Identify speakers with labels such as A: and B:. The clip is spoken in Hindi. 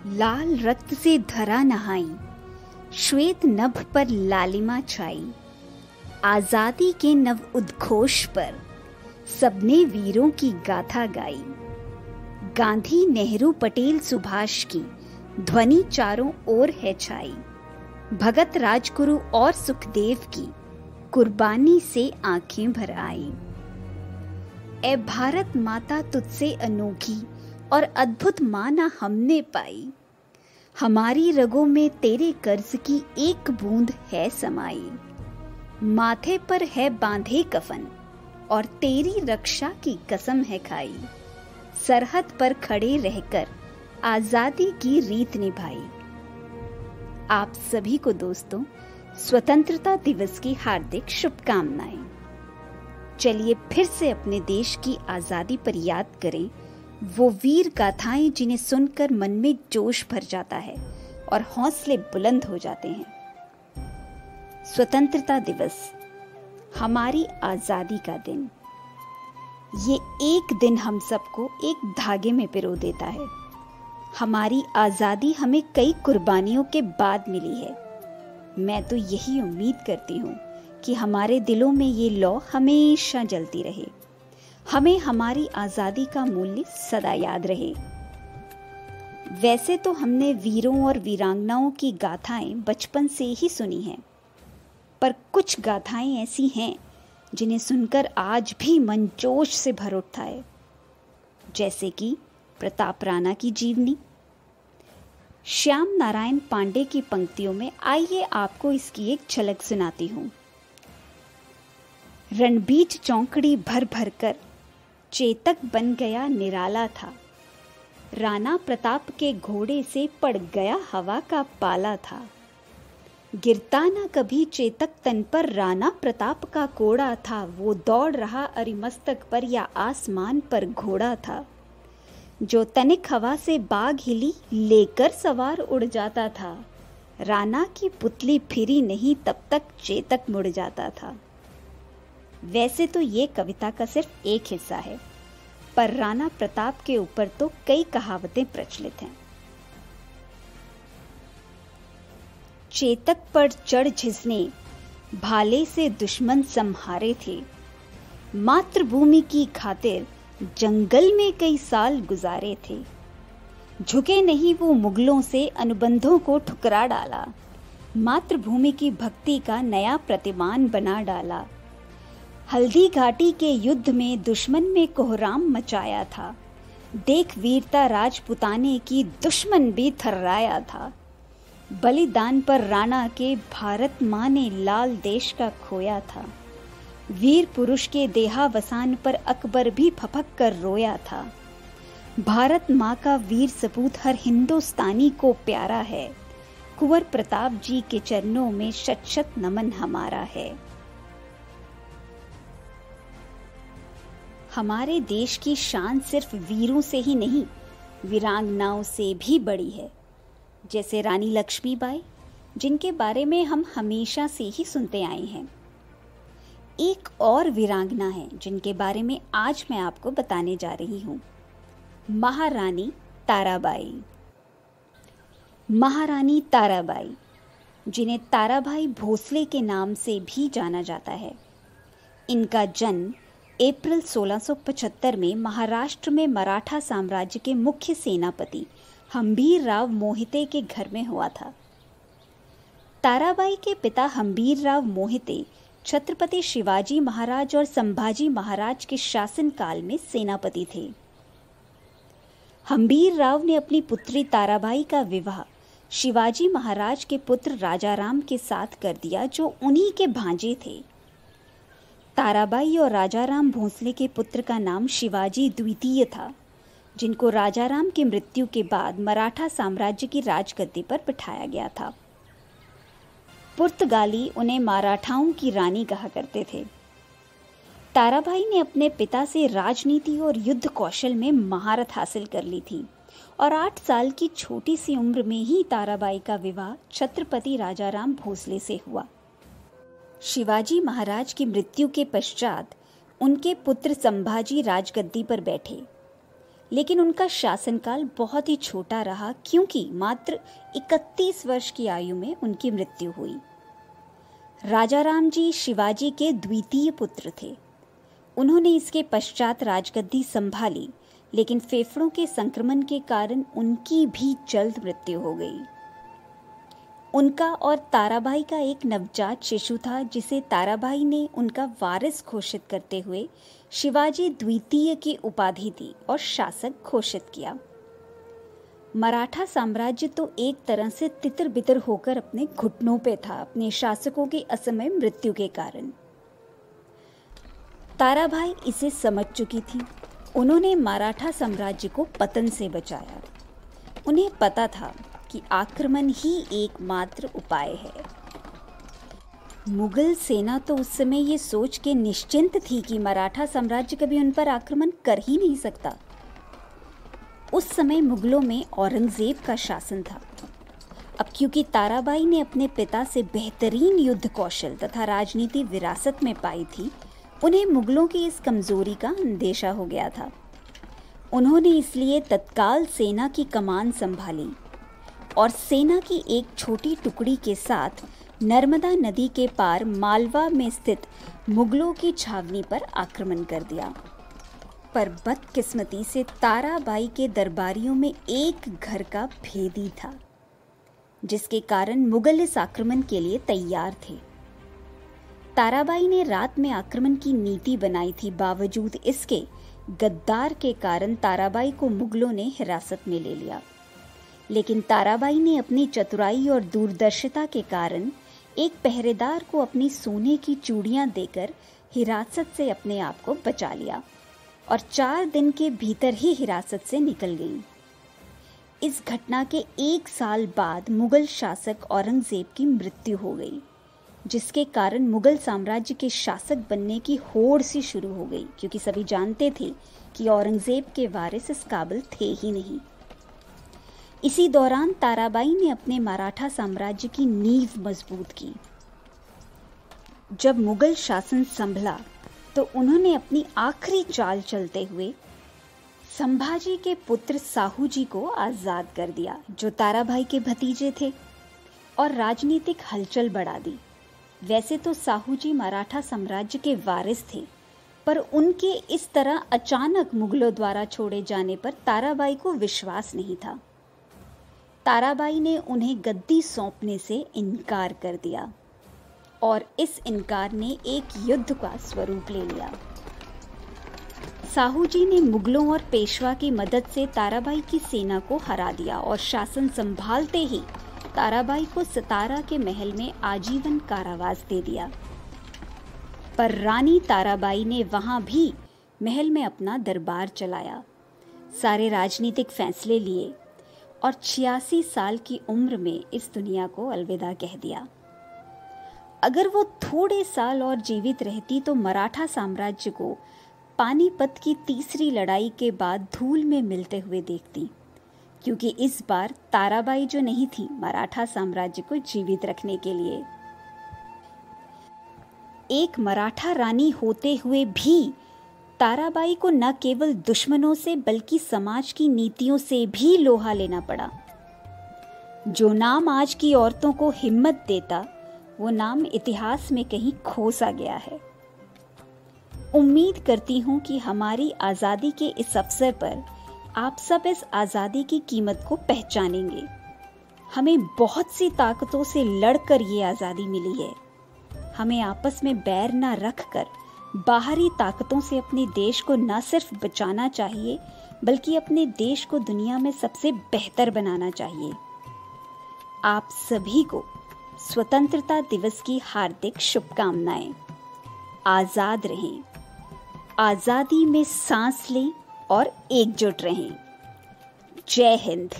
A: लाल रक्त से धरा नहाई, श्वेत नभ पर लालिमा छाई। आजादी के नव उद्घोष पर सबने वीरों की गाथा गाई। गांधी, नेहरू, पटेल, सुभाष की ध्वनि चारों ओर है छाई। भगत, राजगुरु और सुखदेव की कुर्बानी से आंखें भर आई। ए भारत माता, तुझसे अनोखी और अद्भुत माना हमने पाई। हमारी रगों में तेरे कर्ज की एक बूंद है समाई। माथे पर है बांधे कफन और तेरी रक्षा की कसम है खाई। सरहद पर खड़े रहकर आजादी की रीत निभाई। आप सभी को दोस्तों स्वतंत्रता दिवस की हार्दिक शुभकामनाएं। चलिए फिर से अपने देश की आजादी पर याद करें वो वीर गाथाएं जिन्हें सुनकर मन में जोश भर जाता है और हौसले बुलंद हो जाते हैं। स्वतंत्रता दिवस, हमारी आजादी का दिन। ये एक दिन हम सबको एक धागे में पिरो देता है। हमारी आजादी हमें कई कुर्बानियों के बाद मिली है। मैं तो यही उम्मीद करती हूँ कि हमारे दिलों में ये लौ हमेशा जलती रहे। हमें हमारी आजादी का मूल्य सदा याद रहे। वैसे तो हमने वीरों और वीरांगनाओं की गाथाएं बचपन से ही सुनी हैं, पर कुछ गाथाएं ऐसी हैं जिन्हें सुनकर आज भी मन जोश से भर उठता है, जैसे कि प्रताप राणा की जीवनी। श्याम नारायण पांडे की पंक्तियों में आइए आपको इसकी एक झलक सुनाती हूँ। रणबीज चौकड़ी भर भर कर चेतक बन गया निराला था। राणा प्रताप के घोड़े से पड़ गया हवा का पाला था। गिरता न कभी चेतक तन पर राणा प्रताप का कोड़ा था। वो दौड़ रहा अरिमस्तक पर या आसमान पर घोड़ा था। जो तनिक हवा से बाग हिली लेकर सवार उड़ जाता था। राणा की पुतली फिरी नहीं तब तक चेतक मुड़ जाता था। वैसे तो ये कविता का सिर्फ एक हिस्सा है, पर राणा प्रताप के ऊपर तो कई कहावतें प्रचलित हैं। चेतक पर चढ़ झिसने भाले से दुश्मन संहारे थे। मातृभूमि की खातिर जंगल में कई साल गुजारे थे। झुके नहीं वो मुगलों से अनुबंधों को ठुकरा डाला। मातृभूमि की भक्ति का नया प्रतिमान बना डाला। हल्दी घाटी के युद्ध में दुश्मन में कोहराम मचाया था। देख वीरता राजपुताने की, दुश्मन भी थर्राया था। बलिदान पर राणा के भारत माँ ने लाल देश का खोया था। वीर पुरुष के देहावसान पर अकबर भी फपक कर रोया था। भारत माँ का वीर सपूत हर हिंदुस्तानी को प्यारा है। कुंवर प्रताप जी के चरणों में शत शत नमन हमारा है। हमारे देश की शान सिर्फ वीरों से ही नहीं, वीरांगनाओं से भी बड़ी है, जैसे रानी लक्ष्मीबाई, जिनके बारे में हम हमेशा से ही सुनते आए हैं। एक और वीरांगना है जिनके बारे में आज मैं आपको बताने जा रही हूँ, महारानी ताराबाई। महारानी ताराबाई, जिन्हें ताराबाई भोसले के नाम से भी जाना जाता है। इनका जन्म अप्रैल 1675 में महाराष्ट्र में मराठा साम्राज्य के मुख्य सेनापति हंबीरराव मोहिते के घर में हुआ था। ताराबाई के पिता हंबीरराव मोहिते छत्रपति शिवाजी महाराज और संभाजी महाराज के शासनकाल में सेनापति थे। हंबीरराव ने अपनी पुत्री ताराबाई का विवाह शिवाजी महाराज के पुत्र राजाराम के साथ कर दिया, जो उन्हीं के भांजे थे। ताराबाई और राजाराम भोसले के पुत्र का नाम शिवाजी द्वितीय था, जिनको राजाराम की मृत्यु के बाद मराठा साम्राज्य की राजगद्दी पर बिठाया गया था। पुर्तगाली उन्हें मराठाओं की रानी कहा करते थे। ताराबाई ने अपने पिता से राजनीति और युद्ध कौशल में महारत हासिल कर ली थी और 8 साल की छोटी सी उम्र में ही ताराबाई का विवाह छत्रपति राजाराम भोसले से हुआ। शिवाजी महाराज की मृत्यु के पश्चात उनके पुत्र संभाजी राजगद्दी पर बैठे। लेकिन उनका शासनकाल बहुत ही छोटा रहा, क्योंकि मात्र 31 वर्ष की आयु में उनकी मृत्यु हुई। राजा राम जी शिवाजी के द्वितीय पुत्र थे। उन्होंने इसके पश्चात राजगद्दी संभाली, लेकिन फेफड़ों के संक्रमण के कारण उनकी भी जल्द मृत्यु हो गई। उनका और ताराबाई का एक नवजात शिशु था, जिसे ताराबाई ने उनका वारिस घोषित करते हुए शिवाजी द्वितीय की उपाधि दी और शासक घोषित किया। मराठा साम्राज्य तो एक तरह से तितर बितर होकर अपने घुटनों पे था, अपने शासकों की असमय मृत्यु के कारण। ताराबाई इसे समझ चुकी थी। उन्होंने मराठा साम्राज्य को पतन से बचाया। उन्हें पता था कि आक्रमण ही एकमात्र उपाय है। मुगल सेना तो उस समय ये सोच के निश्चिंत थी कि मराठा साम्राज्य कभी उन पर आक्रमण कर ही नहीं सकता। उस समय मुगलों में औरंगजेब का शासन था। अब क्योंकि ताराबाई ने अपने पिता से बेहतरीन युद्ध कौशल तथा राजनीति विरासत में पाई थी, उन्हें मुगलों की इस कमजोरी का अंदेशा हो गया था। उन्होंने इसलिए तत्काल सेना की कमान संभाली और सेना की एक छोटी टुकड़ी के साथ नर्मदा नदी के पार मालवा में स्थित मुगलों की छावनी पर आक्रमण कर दिया। पर बदकिस्मती से ताराबाई के दरबारियों में एक घर का भेदी था, जिसके कारण मुगल इस आक्रमण के लिए तैयार थे। ताराबाई ने रात में आक्रमण की नीति बनाई थी। बावजूद इसके गद्दार के कारण ताराबाई को मुगलों ने हिरासत में ले लिया। लेकिन ताराबाई ने अपनी चतुराई और दूरदर्शिता के कारण एक पहरेदार को अपनी सोने की चूड़ियां देकर हिरासत से अपने आप को बचा लिया और 4 दिन के भीतर ही हिरासत से निकल गई। इस घटना के 1 साल बाद मुगल शासक औरंगजेब की मृत्यु हो गई, जिसके कारण मुगल साम्राज्य के शासक बनने की होड़ सी शुरू हो गई, क्योंकि सभी जानते थे कि औरंगजेब के वारिस इस काबिल थे ही नहीं। इसी दौरान ताराबाई ने अपने मराठा साम्राज्य की नींव मजबूत की। जब मुगल शासन संभला तो उन्होंने अपनी आखिरी चाल चलते हुए संभाजी के पुत्र साहू जी को आजाद कर दिया, जो ताराबाई के भतीजे थे, और राजनीतिक हलचल बढ़ा दी। वैसे तो साहू जी मराठा साम्राज्य के वारिस थे, पर उनके इस तरह अचानक मुगलों द्वारा छोड़े जाने पर ताराबाई को विश्वास नहीं था। ताराबाई ने उन्हें गद्दी सौंपने से इनकार कर दिया और इस इनकार ने एक युद्ध का स्वरूप ले लिया। साहू जी ने मुगलों और पेशवा की मदद से ताराबाई की सेना को हरा दिया और शासन संभालते ही ताराबाई को सतारा के महल में आजीवन कारावास दे दिया। पर रानी ताराबाई ने वहां भी महल में अपना दरबार चलाया, सारे राजनीतिक फैसले लिए और 86 साल की उम्र में इस दुनिया को अलविदा कह दिया। अगर वो थोड़े साल और जीवित रहती तो मराठा साम्राज्य को पानीपत की तीसरी लड़ाई के बाद धूल में मिलते हुए देखती, क्योंकि इस बार ताराबाई जो नहीं थी मराठा साम्राज्य को जीवित रखने के लिए। एक मराठा रानी होते हुए भी ताराबाई को न केवल दुश्मनों से बल्कि समाज की नीतियों से भी लोहा लेना पड़ा। जो नाम आज की औरतों को हिम्मत देता, वो नाम इतिहास में कहीं खो सा गया है। उम्मीद करती हूँ कि हमारी आज़ादी के इस अवसर पर आप सब इस आज़ादी की कीमत को पहचानेंगे। हमें बहुत सी ताकतों से लड़कर ये आज़ादी मिली है। हमें आपस में बैर न रखकर बाहरी ताकतों से अपने देश को न सिर्फ बचाना चाहिए, बल्कि अपने देश को दुनिया में सबसे बेहतर बनाना चाहिए। आप सभी को स्वतंत्रता दिवस की हार्दिक शुभकामनाएं। आजाद रहें, आजादी में सांस लें और एकजुट रहें। जय हिंद।